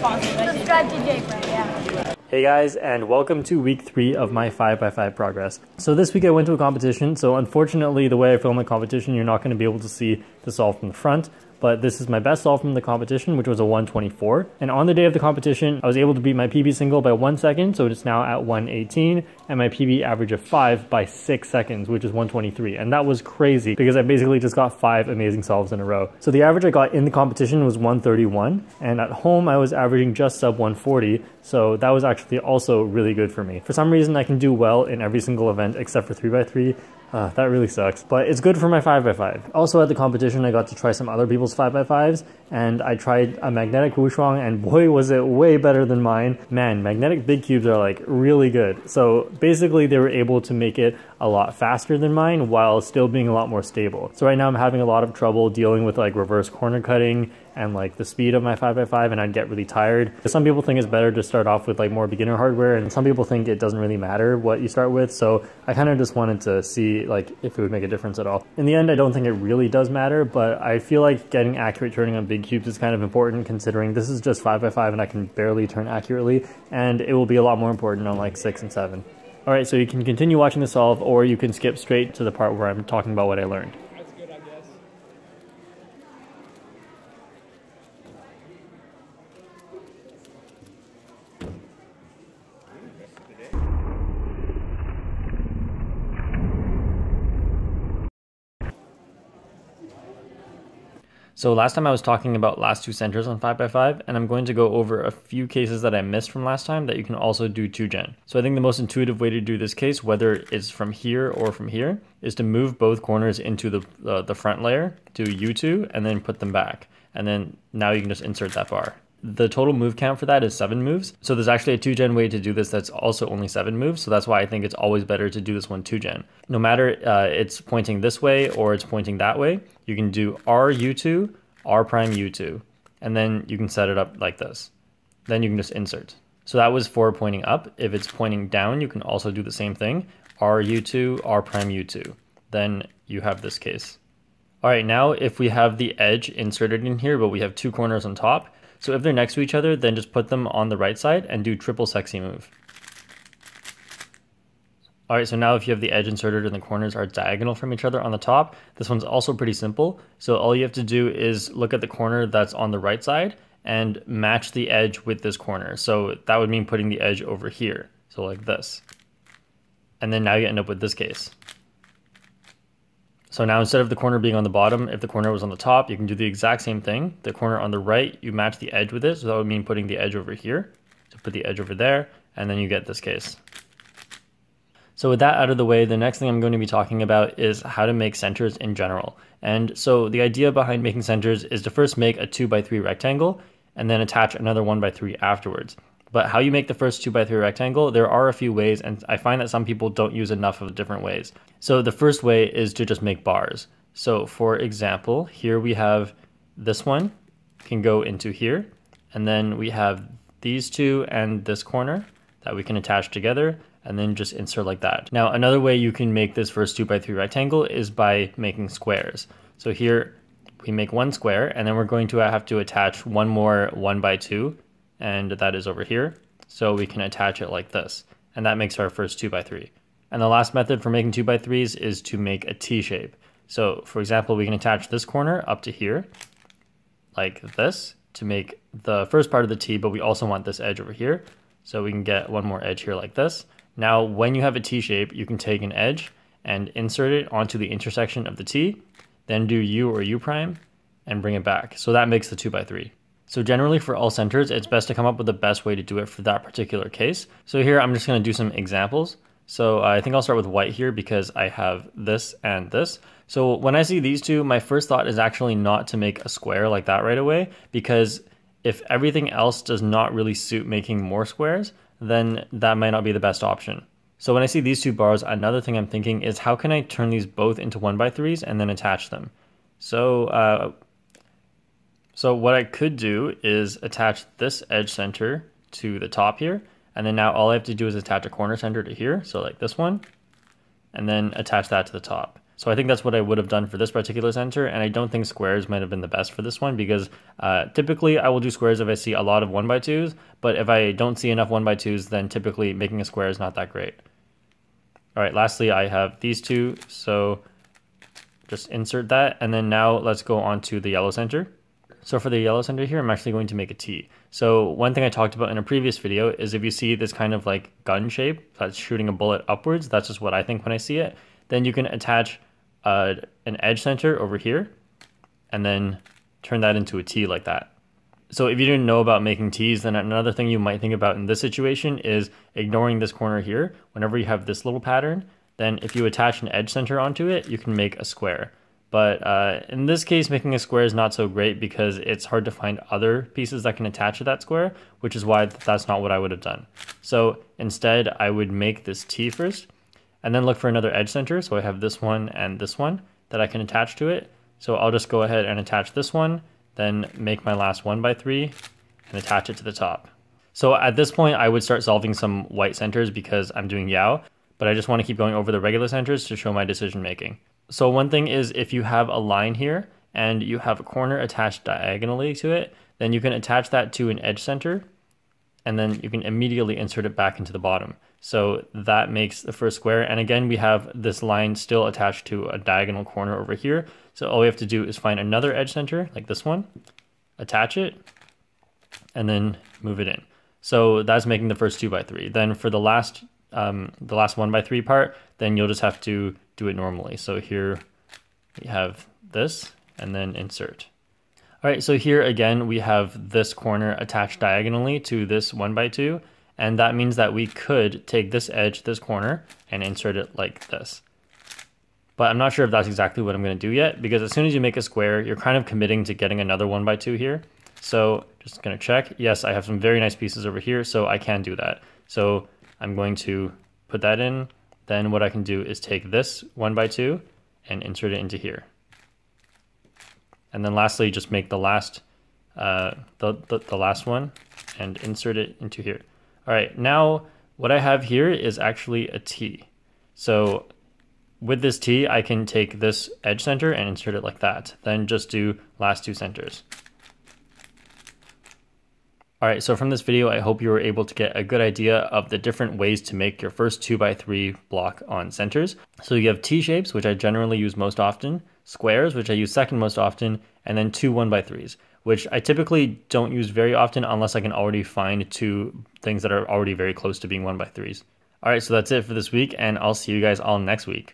Subscribe to Jake, right? Yeah. Hey guys, and welcome to week 3 of my 5x5 progress. So this week I went to a competition, so unfortunately the way I film a competition, you're not going to be able to see the solve from the front, but this is my best solve from the competition, which was a 124. And on the day of the competition, I was able to beat my PB single by 1 second, so it's now at 118, and my PB average of 5 by 6 seconds, which is 123. And that was crazy because I basically just got 5 amazing solves in a row. So the average I got in the competition was 131, and at home I was averaging just sub 140, so that was actually also really good for me. For some reason I can do well in every single event except for 3x3. That really sucks, but it's good for my 5x5. Also at the competition, I got to try some other people's 5x5s, and I tried a magnetic wushuang, and boy was it way better than mine. Man, magnetic big cubes are like really good. So basically they were able to make it a lot faster than mine while still being a lot more stable. So right now I'm having a lot of trouble dealing with like reverse corner cutting and like the speed of my 5x5, and I'd get really tired. Some people think it's better to start off with like more beginner hardware, and some people think it doesn't really matter what you start with. So I kind of just wanted to see like if it would make a difference at all. In the end, I don't think it really does matter, but I feel like getting accurate turning on big cubes is kind of important, considering this is just 5x5 and I can barely turn accurately, and it will be a lot more important on like 6 and 7. All right, so you can continue watching the solve, or you can skip straight to the part where I'm talking about what I learned. That's good, I guess. So last time I was talking about last two centers on 5x5, and I'm going to go over a few cases that I missed from last time that you can also do 2gen. So I think the most intuitive way to do this case, whether it's from here or from here, is to move both corners into the front layer, do U2, and then put them back. And then now you can just insert that bar. The total move count for that is 7 moves. So there's actually a 2gen way to do this that's also only 7 moves. So that's why I think it's always better to do this one 2gen. No matter it's pointing this way or it's pointing that way, you can do R U2, R prime U2, and then you can set it up like this. Then you can just insert. So that was for pointing up. If it's pointing down, you can also do the same thing. R U2, R prime U2. Then you have this case. All right, now if we have the edge inserted in here, but we have 2 corners on top, so if they're next to each other, then just put them on the right side and do triple sexy move. All right, so now if you have the edge inserted and the corners are diagonal from each other on the top, this one's also pretty simple. So all you have to do is look at the corner that's on the right side and match the edge with this corner. So that would mean putting the edge over here, so like this. And then now you end up with this case. So now instead of the corner being on the bottom, if the corner was on the top, you can do the exact same thing. The corner on the right, you match the edge with it. So that would mean putting the edge over here. So put the edge over there, and then you get this case. So with that out of the way, the next thing I'm going to be talking about is how to make centers in general. And so the idea behind making centers is to first make a 2x3 rectangle and then attach another 1x3 afterwards. But how you make the first 2x3 rectangle, there are a few ways, and I find that some people don't use enough of different ways. So the first way is to just make bars. So for example, here we have this one can go into here, and then we have these two and this corner that we can attach together, and then just insert like that. Now, another way you can make this first 2x3 rectangle is by making squares. So here we make one square, and then we're going to have to attach one more 1x2, and that is over here. So we can attach it like this, and that makes our first 2x3. And the last method for making 2x3s is to make a T shape. So for example, we can attach this corner up to here, like this, to make the first part of the T, but we also want this edge over here. So we can get one more edge here like this. Now, when you have a T shape, you can take an edge and insert it onto the intersection of the T, then do U or U prime and bring it back. So that makes the 2x3. So generally for all centers, it's best to come up with the best way to do it for that particular case. So here I'm just going to do some examples. So I think I'll start with white here because I have this and this. So when I see these two, my first thought is actually not to make a square like that right away, because if everything else does not really suit making more squares, then that might not be the best option. So when I see these two bars, another thing I'm thinking is how can I turn these both into 1x3s and then attach them? So what I could do is attach this edge center to the top here, and then now all I have to do is attach a corner center to here, so like this one, and then attach that to the top. So I think that's what I would have done for this particular center, and I don't think squares might have been the best for this one because typically I will do squares if I see a lot of 1x2s, but if I don't see enough 1x2s, then typically making a square is not that great. All right, lastly, I have these two, so just insert that, and then now let's go on to the yellow center. So for the yellow center here, I'm actually going to make a T. So one thing I talked about in a previous video is if you see this kind of like gun shape that's shooting a bullet upwards, that's just what I think when I see it, then you can attach an edge center over here and then turn that into a T like that. So if you didn't know about making T's, then another thing you might think about in this situation is ignoring this corner here. Whenever you have this little pattern, then if you attach an edge center onto it, you can make a square. But in this case, making a square is not so great because it's hard to find other pieces that can attach to that square, which is why that's not what I would have done. So instead, I would make this T first and then look for another edge center. So I have this one and this one that I can attach to it. So I'll just go ahead and attach this one, then make my last 1x3 and attach it to the top. So at this point, I would start solving some white centers because I'm doing Yao, but I just want to keep going over the regular centers to show my decision making. So one thing is if you have a line here and you have a corner attached diagonally to it, then you can attach that to an edge center and then you can immediately insert it back into the bottom. So that makes the first square. And again, we have this line still attached to a diagonal corner over here. So all we have to do is find another edge center like this one, attach it, and then move it in. So that's making the first 2x3. Then for the last 1x3 part, then you'll just have to do it normally. So here we have this and then insert. All right, so here again, we have this corner attached diagonally to this 1x2. And that means that we could take this edge, this corner, and insert it like this. But I'm not sure if that's exactly what I'm going to do yet, because as soon as you make a square, you're kind of committing to getting another 1x2 here. So just going to check. Yes, I have some very nice pieces over here, so I can do that. So I'm going to put that in. Then what I can do is take this 1x2 and insert it into here. And then lastly, just make the last last one and insert it into here. All right, now what I have here is actually a T. So with this T, I can take this edge center and insert it like that. Then just do last two centers. All right, so from this video, I hope you were able to get a good idea of the different ways to make your first 2x3 block on centers. So you have T shapes, which I generally use most often, squares, which I use second most often, and then two 1x3s, which I typically don't use very often unless I can already find two things that are already very close to being 1x3s. All right, so that's it for this week, and I'll see you guys all next week.